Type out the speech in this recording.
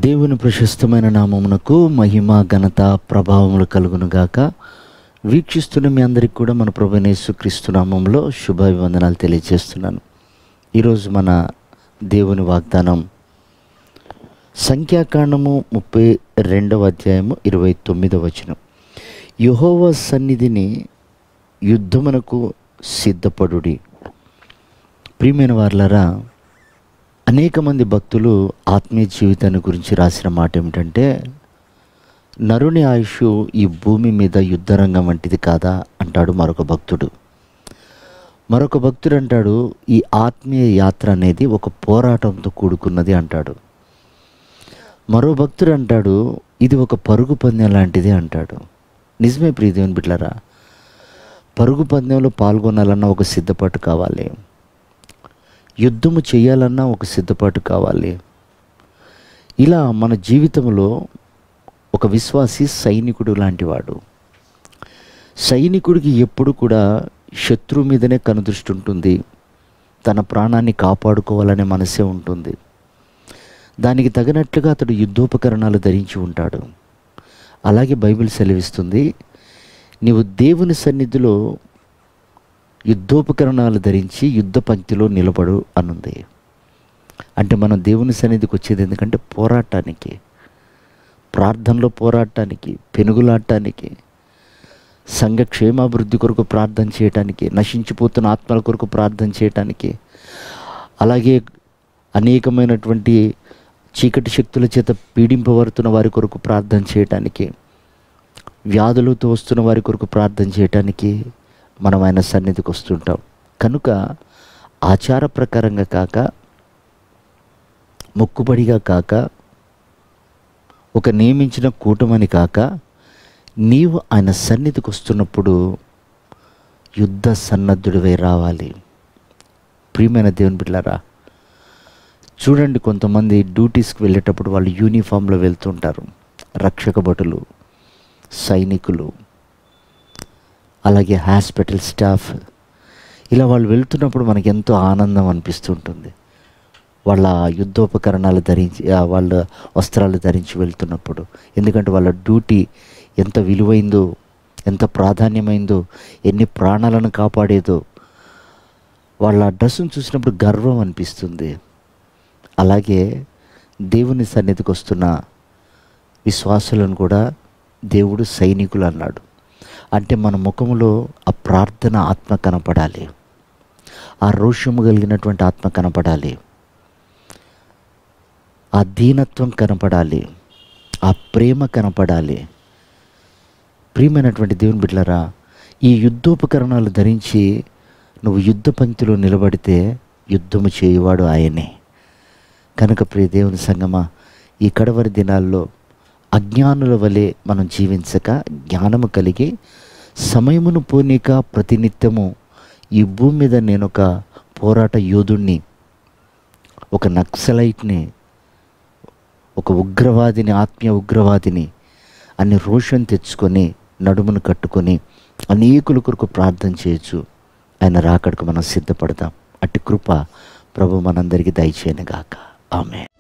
దేవుని ప్రశస్తమైన నామమునకు మహిమ ఘనత ప్రభావములు కలుగునుగాక. వీక్షిస్తున్న మీ అందరికీ కూడా మన ప్రభువైన యేసుక్రీస్తు నామములో శుభాభివందనాలు తెలియజేస్తున్నాను. ఈరోజు మన దేవుని వాగ్దానం సంఖ్యాకాండము 32వ అధ్యాయము 29వ వచనం. యెహోవా సన్నిధిని యుద్ధమునకు సిద్ధపడుడి. ప్రియమైన వారలారా, అనేక మంది భక్తులు ఆత్మీయ జీవితాన్ని గురించి రాసిన మాట ఏమిటంటే, నరుని ఆయుష్ ఈ భూమి మీద యుద్ధరంగం వంటిది కాదా అంటాడు మరొక భక్తుడు. మరొక భక్తుడు అంటాడు, ఈ ఆత్మీయ యాత్ర అనేది ఒక పోరాటంతో కూడుకున్నది అంటాడు. మరో భక్తుడు అంటాడు, ఇది ఒక పరుగు పందెం లాంటిది అంటాడు. నిజమే ప్రియ దేవుని బిడ్డలారా, పరుగు పందెంలో పాల్గొనాలన్నా ఒక సిద్ధపాటు కావాలి, యుద్ధము చేయాలన్నా ఒక సిద్ధపాటు కావాలి. ఇలా మన జీవితంలో ఒక విశ్వాసి సైనికుడు లాంటివాడు. సైనికుడికి ఎప్పుడు కూడా శత్రువు మీదనే కనుదృష్టి ఉంటుంది, తన ప్రాణాన్ని కాపాడుకోవాలనే మనసే ఉంటుంది. దానికి తగినట్లుగా అతడు యుద్ధోపకరణాలు ధరించి ఉంటాడు. అలాగే బైబిల్ సెలవిస్తుంది, నీవు దేవుని సన్నిధిలో యుద్ధోపకరణాలు ధరించి యుద్ధ పంక్తిలో నిలబడు అనుంది. అంటే మనం దేవుని సన్నిధికి వచ్చేది ఎందుకంటే పోరాటానికి, ప్రార్థనలో పోరాటానికి, పెనుగులాటానికి, సంఘ క్షేమాభివృద్ధి కొరకు ప్రార్థన చేయటానికి, నశించిపోతున్న ఆత్మల కొరకు ప్రార్థన చేయటానికి, అలాగే అనేకమైనటువంటి చీకటి శక్తుల చేత పీడింపబడుతున్న వారి కొరకు ప్రార్థన చేయటానికి, వ్యాధులతో వస్తున్న వారి కొరకు ప్రార్థన చేయటానికి మనం ఆయన సన్నిధికి వస్తుంటాం. కనుక ఆచార ప్రకారంగా కాక, మొక్కుబడిగా కాక, ఒక నియమించిన కూటమని కాక, నీవు ఆయన సన్నిధికి వస్తున్నప్పుడు యుద్ధ సన్నద్ధుడివై రావాలి. ప్రియమైన దేవుని బిడ్డలారా, చూడండి, కొంతమంది డ్యూటీస్కి వెళ్ళేటప్పుడు వాళ్ళు యూనిఫామ్లో వెళ్తుంటారు. రక్షక భటులు, సైనికులు, అలాగే హాస్పిటల్ స్టాఫ్, ఇలా వాళ్ళు వెళ్తున్నప్పుడు మనకి ఎంతో ఆనందం అనిపిస్తుంటుంది. వాళ్ళ యుద్ధోపకరణాలు ధరించి, వాళ్ళ వస్త్రాలు ధరించి వెళ్తున్నప్పుడు. ఎందుకంటే వాళ్ళ డ్యూటీ ఎంత విలువైందో, ఎంత ప్రాధాన్యమైందో, ఎన్ని ప్రాణాలను కాపాడేదో వాళ్ళ డ్రెస్సును చూసినప్పుడు గర్వం అనిపిస్తుంది. అలాగే దేవుని సన్నిధికి వస్తున్న విశ్వాసులను కూడా దేవుడు సైనికులు అన్నాడు. అంటే మన ముఖంలో ఆ ప్రార్థన ఆత్మ కనపడాలి, ఆ రోషము కలిగినటువంటి ఆత్మ కనపడాలి, ఆ దీనత్వం కనపడాలి, ఆ ప్రేమ కనపడాలి. ప్రియమైనటువంటి దేవుని బిడ్డలారా, ఈ యుద్ధోపకరణాలు ధరించి నువ్వు యుద్ధ పంక్తిలో నిలబడితే యుద్ధము చేయువాడు ఆయనే. కనుక ప్రియ దేవుని సంగమా, ఈ కడవరి దినాల్లో అజ్ఞానుల వలె మనం జీవించక, జ్ఞానము కలిగి సమయమును పోనీక ప్రతినిత్యము ఈ భూమి మీద నేను ఒక పోరాట యోధుణ్ణి, ఒక నక్సలైట్ని, ఒక ఉగ్రవాదిని, ఆత్మీయ ఉగ్రవాదిని అన్ని రోషం తెచ్చుకొని నడుమును కట్టుకొని అనేకుల కొరకు ప్రార్థన చేయొచ్చు. ఆయన రాకడకు మనం సిద్ధపడదాం. అట్టి కృప ప్రభు మనందరికీ దయచేయనుగాక. ఆమేన్.